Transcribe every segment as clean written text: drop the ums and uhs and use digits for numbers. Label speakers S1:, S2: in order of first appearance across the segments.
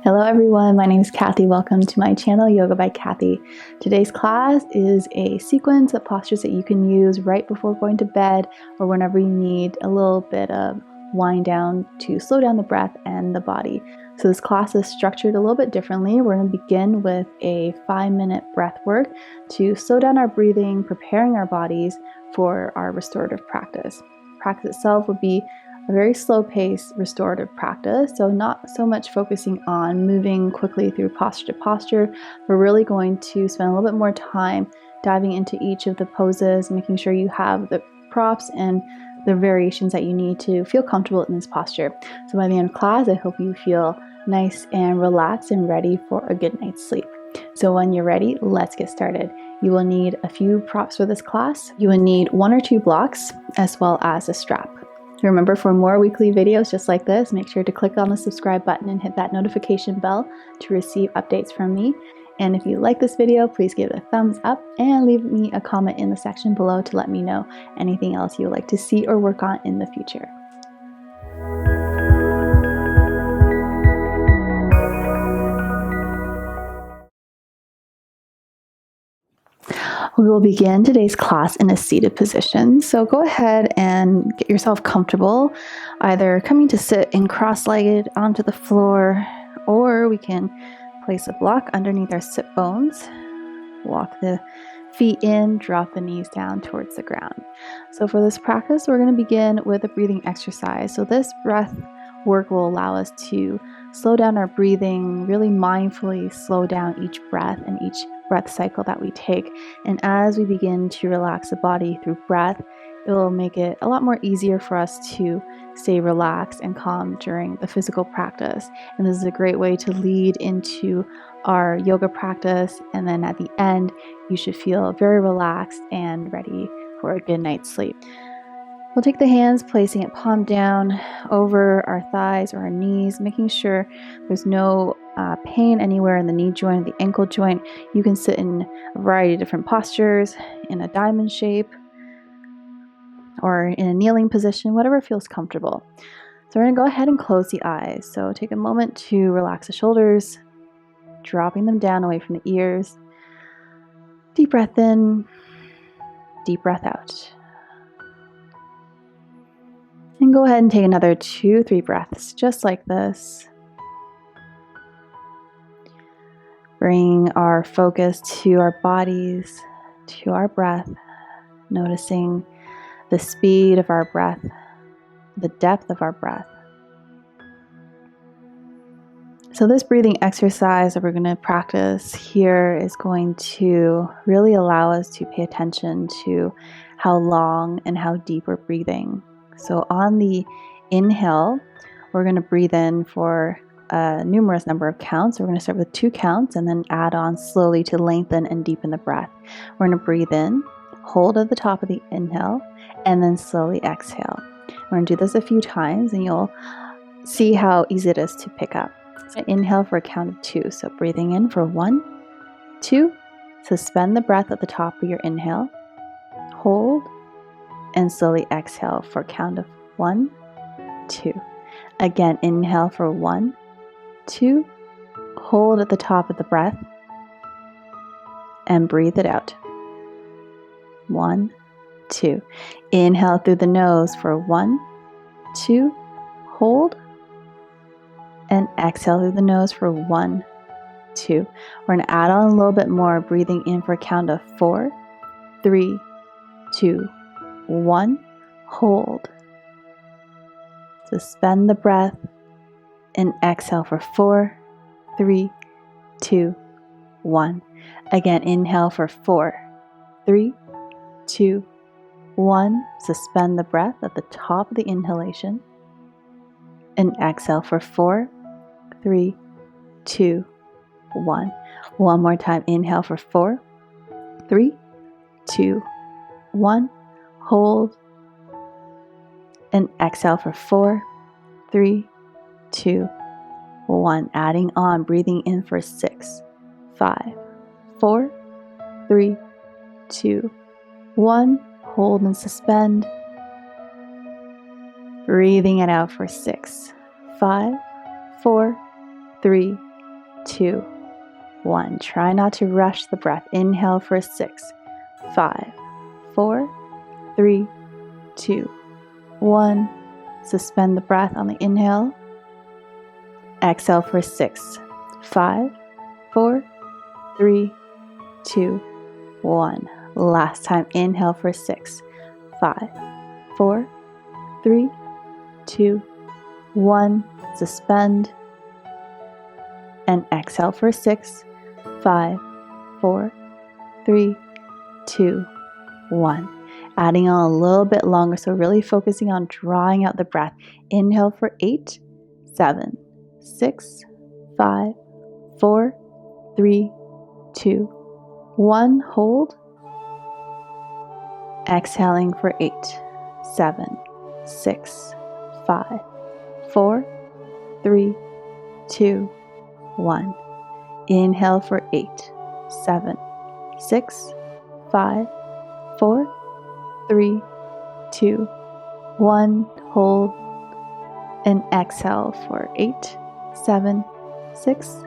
S1: Hello everyone, my name is Kathy. Welcome to my channel, Yoga by Kathy. Today's class is a sequence of postures that you can use right before going to bed or whenever you need a little bit of wind down to slow down the breath and the body. So this class is structured a little bit differently. We're going to begin with a 5-minute breath work to slow down our breathing, preparing our bodies for our restorative practice. Practice itself will be a very slow-paced restorative practice, so not so much focusing on moving quickly through posture to posture. We're really going to spend a little bit more time diving into each of the poses, making sure you have the props and the variations that you need to feel comfortable in this posture. So by the end of class, I hope you feel nice and relaxed and ready for a good night's sleep. So when you're ready, let's get started. You will need a few props for this class. You will need 1 or 2 blocks as well as a strap. Remember, for more weekly videos just like this, make sure to click on the subscribe button and hit that notification bell to receive updates from me. And if you like this video, please give it a thumbs up and leave me a comment in the section below to let me know anything else you would like to see or work on in the future. We will begin today's class in a seated position. So go ahead and get yourself comfortable, either coming to sit in cross-legged onto the floor, or we can place a block underneath our sit bones. Walk the feet in, drop the knees down towards the ground. So for this practice, we're going to begin with a breathing exercise. So this breath work will allow us to slow down our breathing, really mindfully slow down each breath and each breath cycle that we take. And as we begin to relax the body through breath, it will make it a lot more easier for us to stay relaxed and calm during the physical practice. And this is a great way to lead into our yoga practice. And then at the end, you should feel very relaxed and ready for a good night's sleep. We'll take the hands, placing it palm down over our thighs or our knees, making sure there's no pain anywhere in the knee joint, the ankle joint. You can sit in a variety of different postures, in a diamond shape, or in a kneeling position, whatever feels comfortable. So we're going to go ahead and close the eyes. So take a moment to relax the shoulders, dropping them down away from the ears. Deep breath in, deep breath out. And go ahead and take another 2-3 breaths, just like this. Bring our focus to our bodies, to our breath, noticing the speed of our breath, the depth of our breath. So this breathing exercise that we're going to practice here is going to really allow us to pay attention to how long and how deep we're breathing. So on the inhale, we're going to breathe in for a numerous number of counts. We're going to start with 2 counts and then add on slowly to lengthen and deepen the breath. We're going to breathe in, hold at the top of the inhale, and then slowly exhale. We're going to do this a few times and you'll see how easy it is to pick up. So inhale for a count of 2. So breathing in for 1, 2, suspend the breath at the top of your inhale, hold, and slowly exhale for a count of 1, 2. Again, inhale for 1, 2, hold at the top of the breath, and breathe it out. 1, 2. Inhale through the nose for 1, 2, hold, and exhale through the nose for 1, 2. We're going to add on a little bit more, breathing in for a count of 4, 3, 2, 1, hold. Suspend the breath and exhale for 4, 3, 2, 1. Again, inhale for 4, 3, 2, 1. Suspend the breath at the top of the inhalation and exhale for 4, 3, 2, 1. One more time. Inhale for 4, 3, 2, 1. Hold, and exhale for 4, 3, 2, 1. Adding on, breathing in for 6, 5, 4, 3, 2, 1. Hold and suspend. Breathing it out for 6, 5, 4, 3, 2, 1. Try not to rush the breath. Inhale for 6, 5, 4, 3, 2, 1. Suspend the breath on the inhale. Exhale for 6, 5, 4, 3, 2, 1. Last time. Inhale for 6, 5, 4, 3, 2, 1. Suspend. And exhale for 6, 5, 4, 3, 2, 1. Adding on a little bit longer, so really focusing on drawing out the breath. Inhale for 8, 7, 6, 5, 4, 3, 2, 1. Hold. Exhaling for 8, 7, 6, 5, 4, 3, 2, 1. Inhale for 8, 7, 6, 5, 4, 3, 2, 1. Hold. And exhale for 8, 7, 6,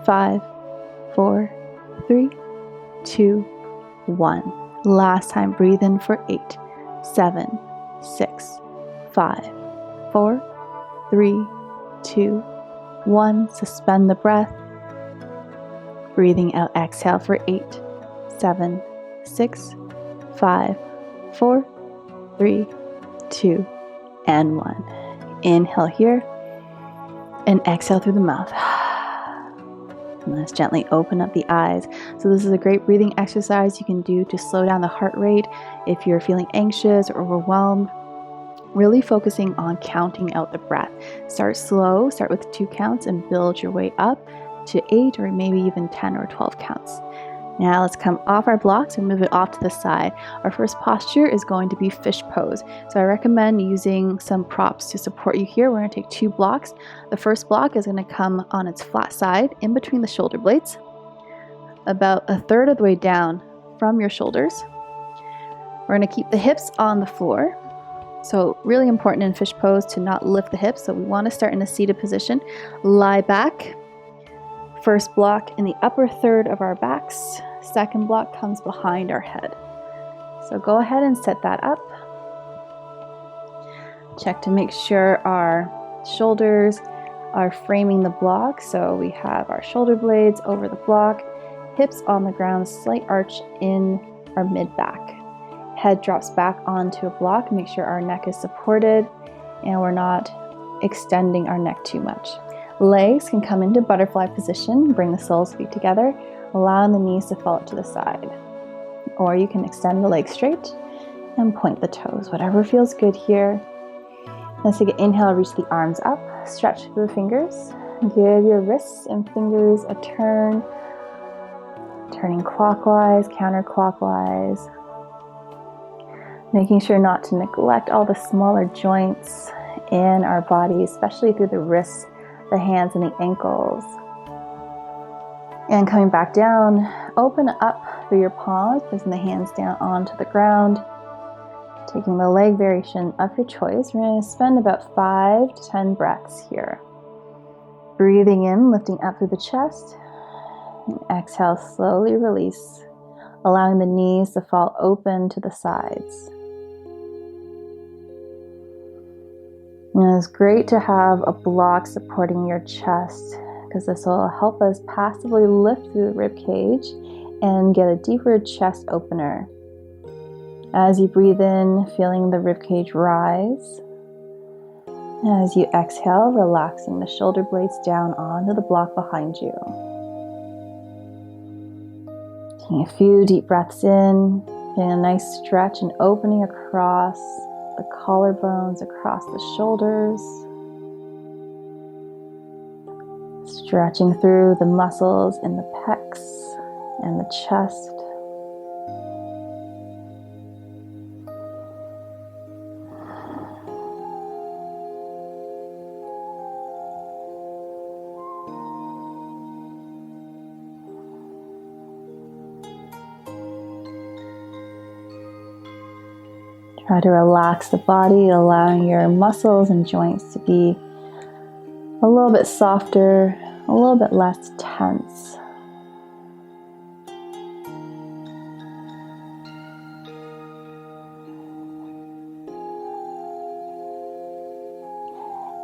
S1: 5, 4, 3, 2, 1. Last time. Breathe in for 8, 7, 6, 5, 4, 3, 2, 1. Suspend the breath. Breathing out. Exhale for 8, 7, 6, 5, 4, 3, 2, and 1. Inhale here and exhale through the mouth. And let's gently open up the eyes. So this is a great breathing exercise you can do to slow down the heart rate if you're feeling anxious or overwhelmed. Really focusing on counting out the breath. Start slow, start with 2 counts and build your way up to 8 or maybe even 10 or 12 counts. Now let's come off our blocks and move it off to the side. Our first posture is going to be fish pose. So I recommend using some props to support you here. We're going to take 2 blocks. The first block is going to come on its flat side in between the shoulder blades, about a third of the way down from your shoulders. We're going to keep the hips on the floor. So really important in fish pose to not lift the hips. So we want to start in a seated position. Lie back. First block in the upper third of our backs. Second block comes behind our head. So go ahead and set that up. Check to make sure our shoulders are framing the block. So we have our shoulder blades over the block, hips on the ground, slight arch in our mid-back. Head drops back onto a block. Make sure our neck is supported and we're not extending our neck too much. Legs can come into butterfly position. Bring the soles of feet together, allowing the knees to fall to the side. Or you can extend the legs straight and point the toes, whatever feels good here. Let's take an inhale, reach the arms up, stretch the fingers. Give your wrists and fingers a turn, turning clockwise, counterclockwise. Making sure not to neglect all the smaller joints in our body, especially through the wrists, the hands and the ankles. And coming back down, open up through your palms, placing the hands down onto the ground. Taking the leg variation of your choice. We're going to spend about 5 to 10 breaths here. Breathing in, lifting up through the chest. And exhale, slowly release, allowing the knees to fall open to the sides. And it's great to have a block supporting your chest because this will help us passively lift through the rib cage and get a deeper chest opener. As you breathe in, feeling the rib cage rise. As you exhale, relaxing the shoulder blades down onto the block behind you. Taking a few deep breaths in, getting a nice stretch and opening across the collarbones, across the shoulders. Stretching through the muscles in the pecs and the chest. Try to relax the body, allowing your muscles and joints to be a little bit softer, a a little bit less tense.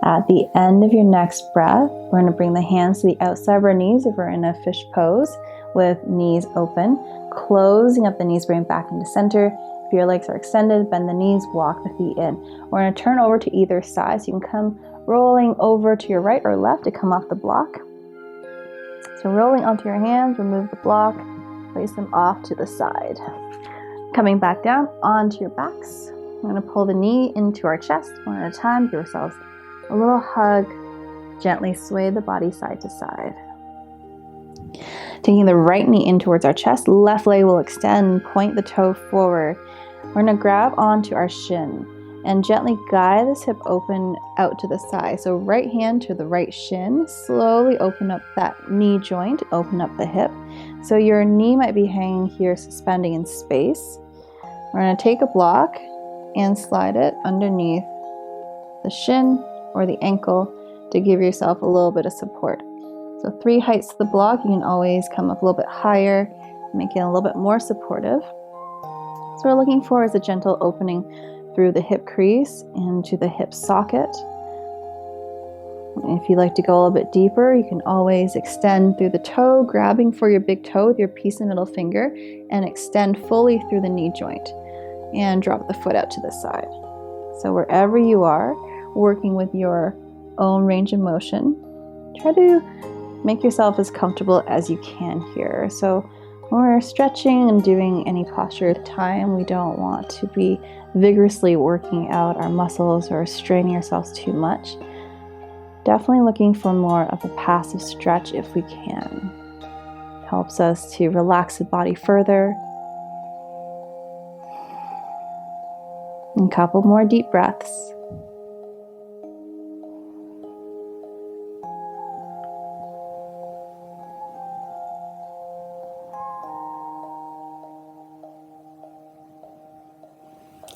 S1: At the end of your next breath, we're going to bring the hands to the outside of our knees if we're in a fish pose with knees open, closing up the knees, bring back into center. If your legs are extended, bend the knees, walk the feet in. We're going to turn over to either side, so you can come rolling over to your right or left to come off the block. So rolling onto your hands, remove the block, place them off to the side. Coming back down onto your backs, we're going to pull the knee into our chest one at a time. Give yourselves a little hug, gently sway the body side to side. Taking the right knee in towards our chest, left leg will extend, point the toe forward. We're going to grab onto our shin and gently guide this hip open out to the side. So right hand to the right shin, slowly open up that knee joint, open up the hip. So your knee might be hanging here, suspending in space. We're going to take a block and slide it underneath the shin or the ankle to give yourself a little bit of support. So 3 heights to the block, you can always come up a little bit higher, make it a little bit more supportive. So we're looking for is a gentle opening through the hip crease into the hip socket. If you'd like to go a little bit deeper, you can always extend through the toe, grabbing for your big toe with your piece and middle finger, and extend fully through the knee joint and drop the foot out to the side. So wherever you are, working with your own range of motion, try to make yourself as comfortable as you can here. So when we're stretching and doing any posture at a time, we don't want to be vigorously working out our muscles or straining ourselves too much. Definitely looking for more of a passive stretch if we can. Helps us to relax the body further. And a couple more deep breaths.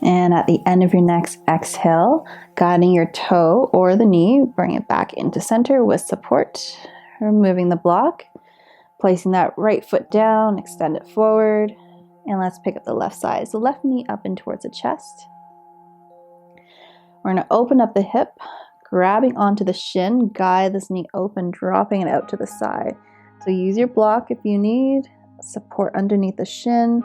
S1: And at the end of your next exhale, guiding your toe or the knee, bring it back into center with support. Removing the block, placing that right foot down, extend it forward, and let's pick up the left side. So left knee up in towards the chest. We're going to open up the hip, grabbing onto the shin, guide this knee open, dropping it out to the side. So use your block if you need, support underneath the shin.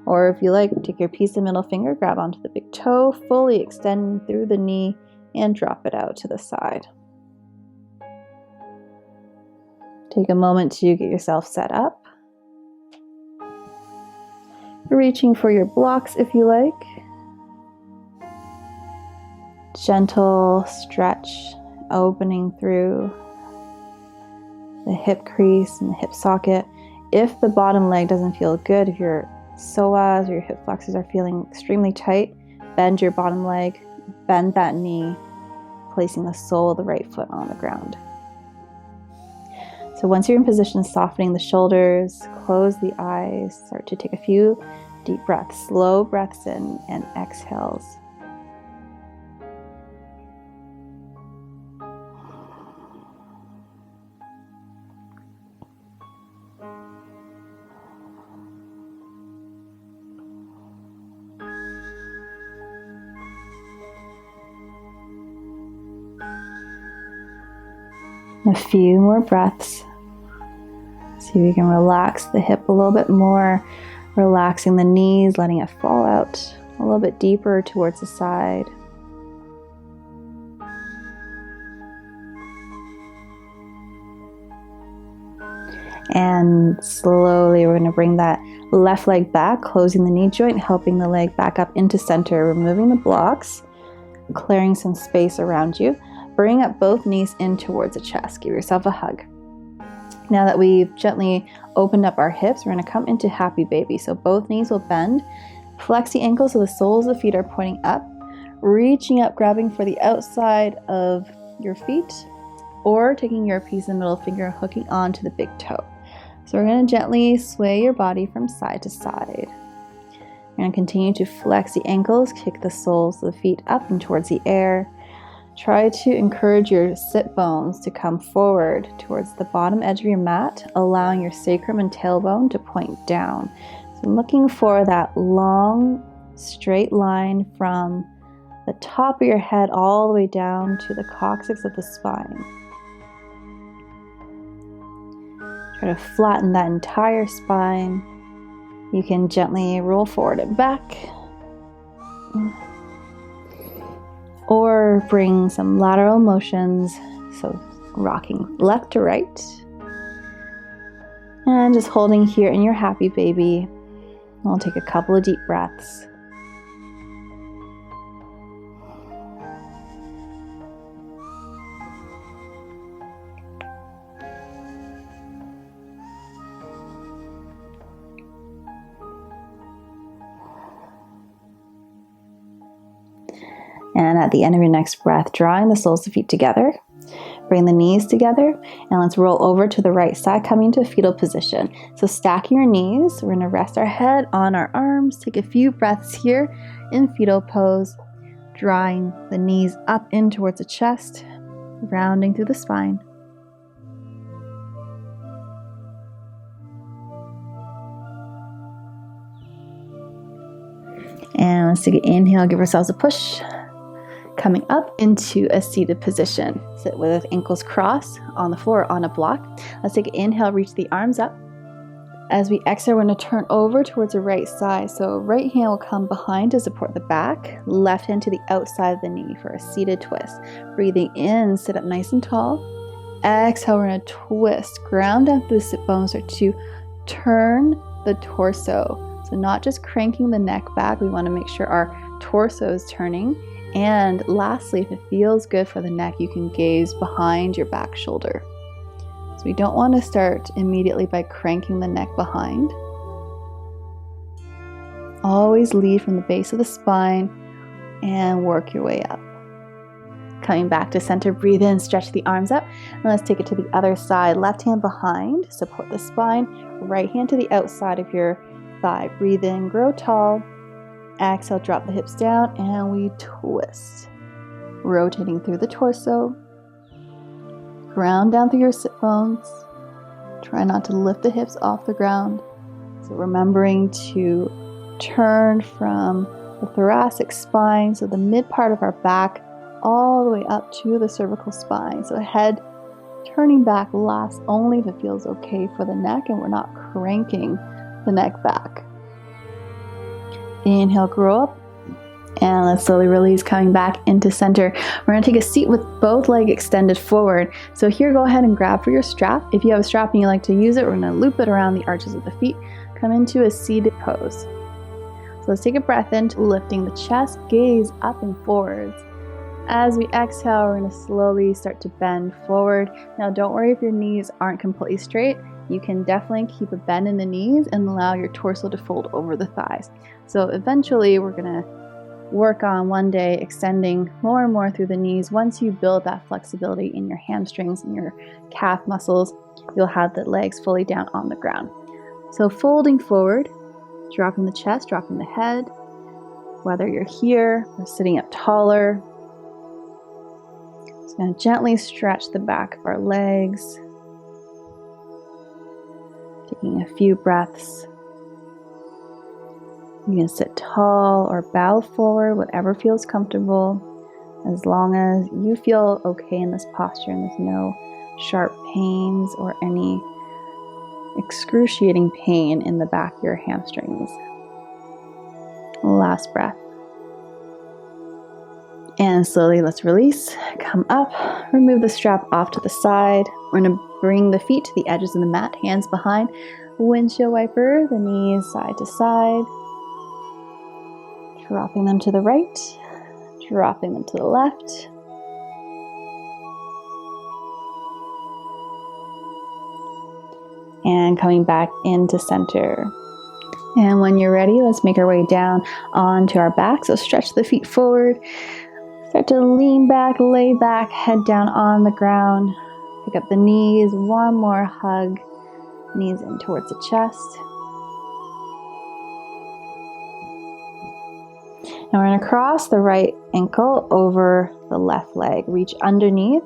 S1: Or if you like, take your piece of middle finger, grab onto the big toe, fully extend through the knee, and drop it out to the side. Take a moment to get yourself set up. Reaching for your blocks if you like. Gentle stretch, opening through the hip crease and the hip socket. If the bottom leg doesn't feel good, if your psoas or your hip flexors are feeling extremely tight, bend your bottom leg, bend that knee, placing the sole of the right foot on the ground. So once you're in position, softening the shoulders, close the eyes, start to take a few deep breaths, slow breaths in and exhales. A few more breaths. See if you can relax the hip a little bit more, relaxing the knees, letting it fall out a little bit deeper towards the side. And slowly we're going to bring that left leg back, closing the knee joint, helping the leg back up into center, removing the blocks, clearing some space around you. Bring up both knees in towards the chest. Give yourself a hug. Now that we've gently opened up our hips, we're going to come into happy baby. So both knees will bend. Flex the ankles so the soles of the feet are pointing up. Reaching up, grabbing for the outside of your feet, or taking your piece of middle finger, hooking onto the big toe. So we're going to gently sway your body from side to side. We're going to continue to flex the ankles, kick the soles of the feet up and towards the air. Try to encourage your sit bones to come forward towards the bottom edge of your mat, allowing your sacrum and tailbone to point down. So I'm looking for that long, straight line from the top of your head all the way down to the coccyx of the spine. Try to flatten that entire spine. You can gently roll forward and back, or bring some lateral motions, so rocking left to right, and just holding here in your happy baby. I'll take a couple of deep breaths. And at the end of your next breath, drawing the soles of feet together, bring the knees together, and let's roll over to the right side, coming to a fetal position. So stacking your knees, we're gonna rest our head on our arms, take a few breaths here in fetal pose, drawing the knees up in towards the chest, rounding through the spine. And let's take an inhale, give ourselves a push. Coming up into a seated position. Sit with ankles crossed on the floor on a block. Let's take an inhale, reach the arms up. As we exhale, we're going to turn over towards the right side. So right hand will come behind to support the back. Left hand to the outside of the knee for a seated twist. Breathing in, sit up nice and tall. Exhale, we're going to twist. Ground down through the sit bones or to turn the torso. So not just cranking the neck back. We want to make sure our torso is turning. And lastly, if it feels good for the neck, you can gaze behind your back shoulder. So we don't want to start immediately by cranking the neck behind. Always lead from the base of the spine and work your way up. Coming back to center, breathe in, stretch the arms up. And let's take it to the other side. Left hand behind, support the spine. Right hand to the outside of your thigh. Breathe in, grow tall. Exhale, drop the hips down, and we twist. Rotating through the torso. Ground down through your sit bones. Try not to lift the hips off the ground. So remembering to turn from the thoracic spine, so the mid part of our back, all the way up to the cervical spine. So head turning back lasts only if it feels okay for the neck and we're not cranking the neck back. Inhale, grow up, and let's slowly release, coming back into center. We're going to take a seat with both legs extended forward. So here, go ahead and grab for your strap. If you have a strap and you like to use it, we're going to loop it around the arches of the feet. Come into a seated pose. So let's take a breath in, lifting the chest, gaze up and forwards. As we exhale, we're going to slowly start to bend forward. Now, don't worry if your knees aren't completely straight. You can definitely keep a bend in the knees and allow your torso to fold over the thighs. So eventually we're going to work on one day extending more and more through the knees. Once you build that flexibility in your hamstrings and your calf muscles, you'll have the legs fully down on the ground. So folding forward, dropping the chest, dropping the head, whether you're here or sitting up taller. Just going to gently stretch the back of our legs. Taking a few breaths. You can sit tall or bow forward, whatever feels comfortable, as long as you feel okay in this posture and there's no sharp pains or any excruciating pain in the back of your hamstrings. Last breath. And slowly let's release, come up, remove the strap off to the side. We're going to bring the feet to the edges of the mat, hands behind, windshield wiper, the knees side to side. Dropping them to the right, dropping them to the left. And coming back into center. And when you're ready, let's make our way down onto our back. So stretch the feet forward. Start to lean back, lay back, head down on the ground. Pick up the knees, one more hug. Knees in towards the chest. And we're going to cross the right ankle over the left leg. Reach underneath,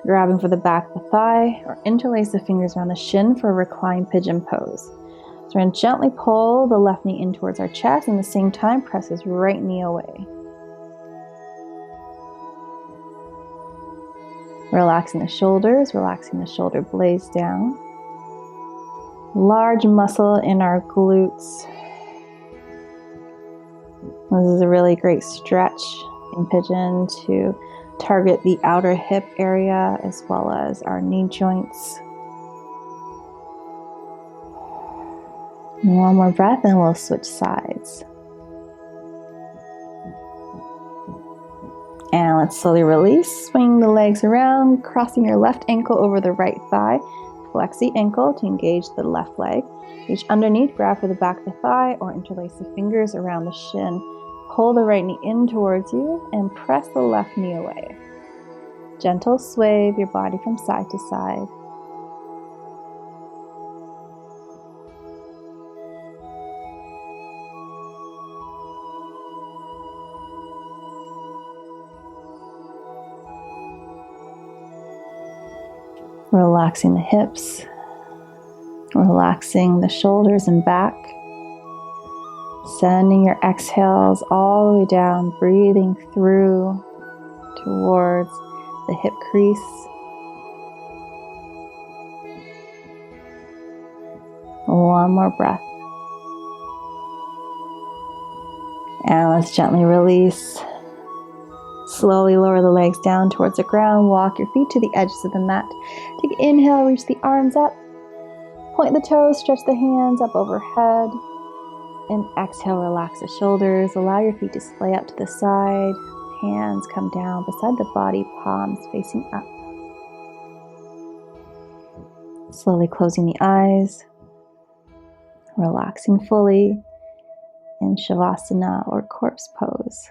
S1: grabbing for the back of the thigh, or interlace the fingers around the shin for a reclined pigeon pose. So we're going to gently pull the left knee in towards our chest, and at the same time, press this right knee away. Relaxing the shoulders, relaxing the shoulder blades down. Large muscle in our glutes. This is a really great stretch in pigeon to target the outer hip area as well as our knee joints. One more breath and we'll switch sides. And let's slowly release. Swing the legs around, crossing your left ankle over the right thigh. Flex the ankle to engage the left leg. Reach underneath, grab for the back of the thigh, or interlace the fingers around the shin. Pull the right knee in towards you and press the left knee away. Gentle sway of your body from side to side. Relaxing the hips, relaxing the shoulders and back. Sending your exhales all the way down, breathing through towards the hip crease. One more breath. And let's gently release. Slowly lower the legs down towards the ground. Walk your feet to the edges of the mat. Take an inhale, reach the arms up. Point the toes, stretch the hands up overhead. And exhale, relax the shoulders. Allow your feet to splay out to the side. Hands come down beside the body, palms facing up. Slowly closing the eyes. Relaxing fully in Shavasana or corpse pose.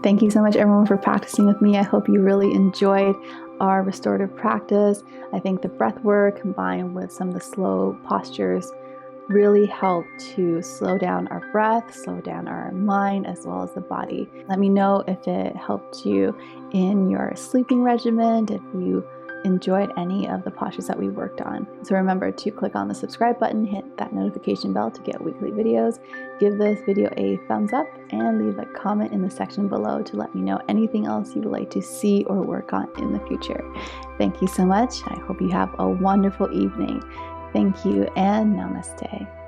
S1: Thank you so much, everyone, for practicing with me. I hope you really enjoyed our restorative practice. I think the breath work combined with some of the slow postures really help to slow down our breath, slow down our mind, as well as the body. Let me know if it helped you in your sleeping regimen, if you enjoyed any of the postures that we worked on. So remember to click on the subscribe button, hit that notification bell to get weekly videos, give this video a thumbs up, and leave a comment in the section below to let me know anything else you'd like to see or work on in the future. Thank you so much. I hope you have a wonderful evening. Thank you and namaste.